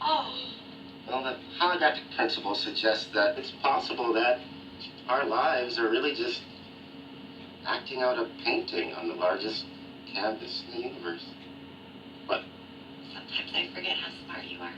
Oh. Well, the holographic principle suggests that it's possible that our lives are really just acting out a painting on the largest canvas in the universe. What? Sometimes I forget how smart you are.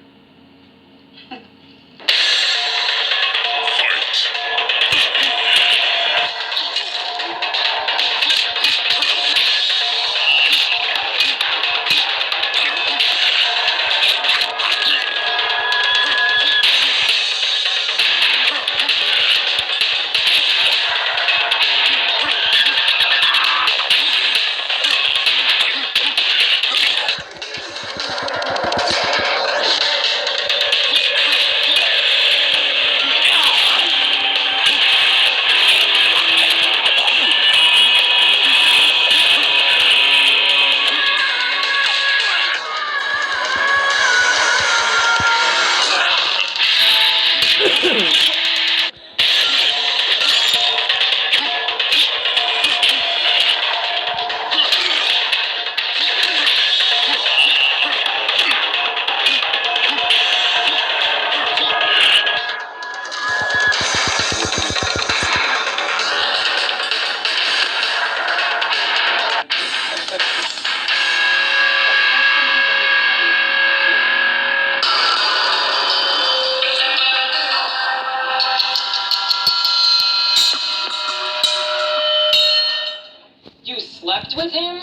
Slept with him?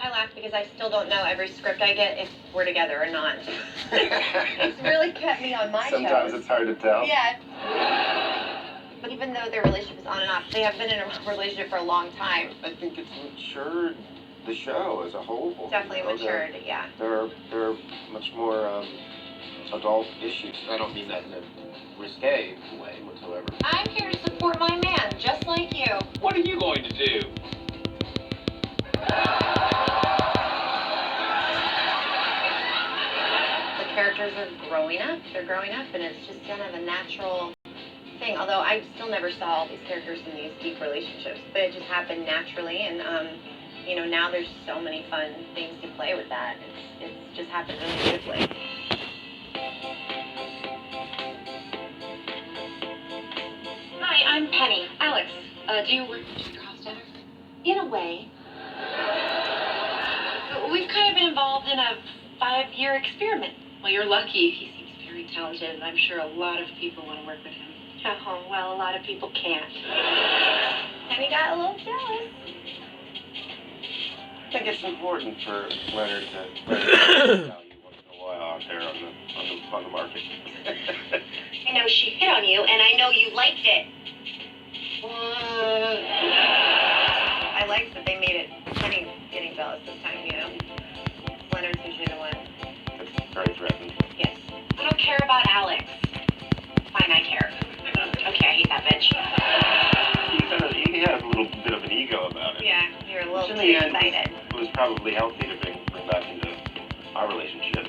I laugh because I still don't know every script I get if we're together or not. It's really kept me on my toes. Sometimes it's hard to tell. Yeah. But even though their relationship is on and off, they have been in a relationship for a long time. I think it's matured the show as a whole. Definitely matured, yeah. There are much more adult issues. I don't mean that in a risque way whatsoever. I'm here to support my man, just like you. What are you going to do? The characters are growing up. They're growing up, and it's just kind of a natural thing. Although I still never saw all these characters in these deep relationships, but it just happened naturally. And you know, now there's so many fun things to play with that. It's just happened really beautifully. Hi, I'm Penny. Alex, do you work for your house dinner? In a way. We've kind of been involved in a 5-year experiment. Well, you're lucky. He seems very talented, and I'm sure a lot of people want to work with him. Oh, well, a lot of people can't. Penny got a little jealous. I think it's important for Leonard to value once in a while out there on the market. I know she hit on you, and I know you liked it. I liked that they made it Penny getting jealous this time, you know. Leonard's usually the one. It's very threatening. Yes. I don't care about Alex. Fine, I care. Okay, I hate that bitch. He had a little bit of an ego about it. Yeah, you're a little Which too in the end excited. was probably healthy to bring back into our relationship.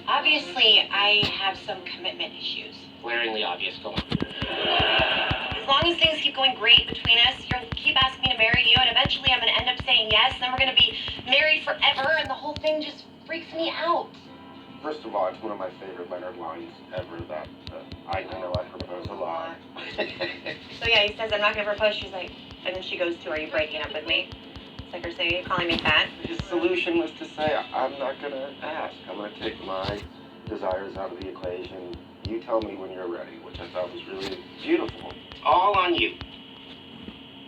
Obviously, I have some commitment issues. Glaringly obvious. Go on. As long as things keep going great between us, you'll keep asking me to marry you, and eventually I'm going to end up saying yes, and then we're going to be married forever, and the whole thing just freaks me out. First of all, it's one of my favorite Leonard lines ever, that I know I propose a lot. So yeah, he says, I'm not going to propose. She's like, and then she goes to, are you breaking up with me? It's like her saying, you're calling me fat. His solution was to say, I'm not going to ask. I'm going to take my desires out of the equation. You tell me when you're ready, which I thought was really beautiful. All on you.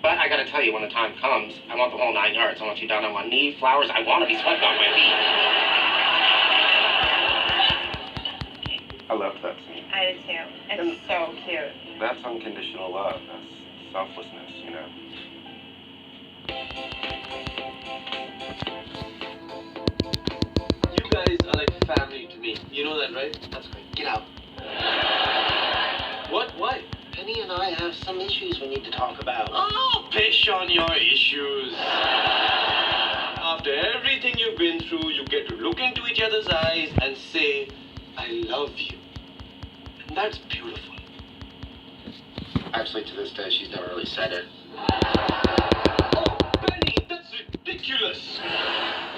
But I got to tell you, when the time comes, I want the whole 9 yards. I want you down on one knee, flowers. I want to be swept off my feet. I loved that scene. I did too. It's so cute. That's unconditional love. That's selflessness, you know. You guys are like family to me. You know that, right? That's great. Get out. What? Why? Penny and I have some issues we need to talk about. Oh, pish on your issues. After everything you've been through, you get to look into each other's eyes and say, I love you. That's beautiful. Actually, to this day, she's never really said it. Oh, Penny, that's ridiculous.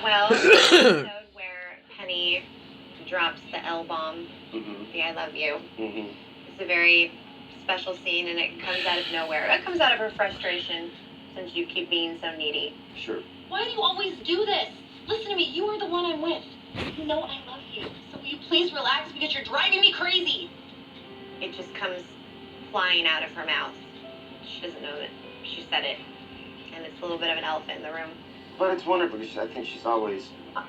Well, the episode where Penny drops the L-bomb, Mm-hmm. the I love you, Mm-hmm. it's a very special scene, and it comes out of nowhere. It comes out of her frustration since you keep being so needy. Sure. Why do you always do this? Listen to me, you are the one I'm with. You know I love you. So will you please relax because you're driving me crazy? It just comes flying out of her mouth. She doesn't know that she said it. And it's a little bit of an elephant in the room. But it's wonderful because I think she's always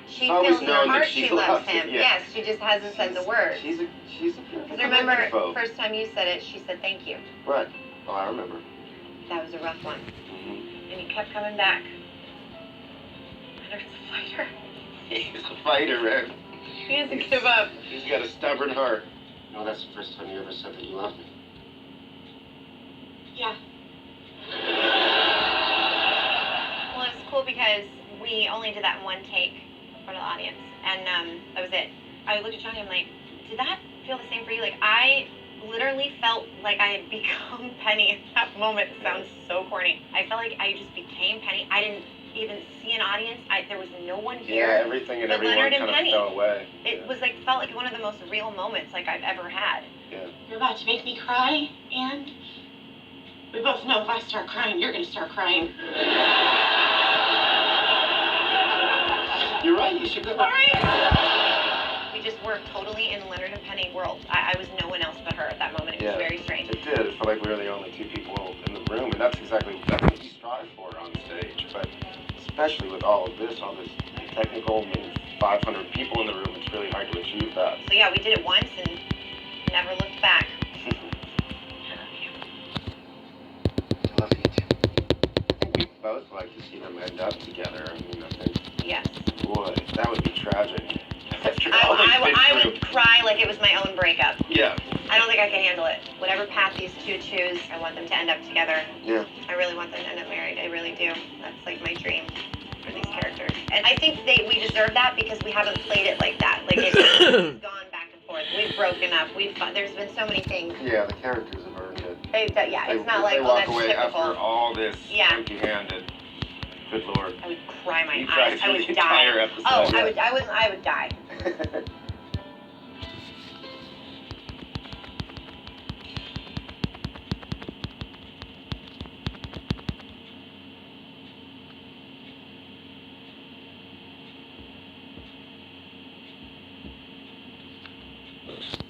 She always feels in her known that heart she she loves loves him. him, yeah. Yes, she just hasn't said the word. She's a Because remember, folk. first time you said it, she said thank you. Right. Oh, I remember. That was a rough one. Mm-hmm. And he kept coming back. Hunter's a fighter. He's a fighter, man. He doesn't give up. He's got a stubborn heart. No, that's the first time you ever said that you loved me. Yeah. Well, it's cool because we only did that in one take for the audience. And that was it. I looked at Johnny, I'm like, did that feel the same for you? Like, I literally felt like I had become Penny at that moment. It sounds so corny. I felt like I just became Penny. I didn't even see an audience. There was no one here. Yeah, everything and but everyone Leonard and kind of Penny. fell away. It was like, felt like one of the most real moments like I've ever had. Yeah. You're about to make me cry, and we both know if I start crying, you're gonna start crying. You're right. You should go. We just were totally in Leonard and Penny world. I was no one else but her at that moment. It was very strange. It did. It felt like we were the only two people in the room, and that's what you strive for on stage. But especially with all this technical, 500 people in the room, it's really hard to achieve that. So yeah, we did it once and never looked back. I love you too. I think we both like to see them end up together. I mean, I think, Yes. boy, that would be tragic. After all they've been I through. would cry like it was my own breakup. Yeah. I don't think I can handle it. Whatever path these two choose, I want them to end up together. Yeah. I really want them to end up married. I really do. That's like my dream for these characters. And I think we deserve that because we haven't played it like that. Like it's gone back and forth. We've broken up. There's been so many things. Yeah, the characters have earned it. It's not like, they oh, walk that's away typical. after all this Yeah. empty-handed. Good Lord. I would cry my You eyes. cried I through would the die. entire episode, Oh, yeah. I would die.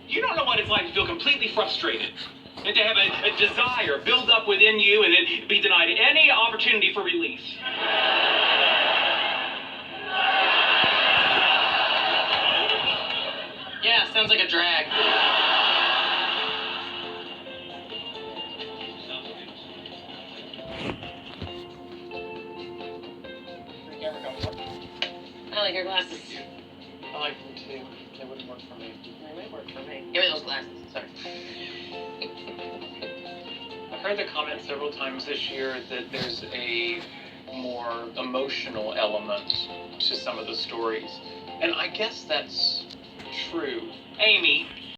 You don't know what it's like to feel completely frustrated. And to have a desire build up within you and then be denied any opportunity for release. Yeah, sounds like a drag. I like your glasses. I like them too. They wouldn't work for me. They might work for me. Give me those glasses. Sorry. I've heard the comment several times this year that there's a more emotional element to some of the stories. And I guess that's true. Amy,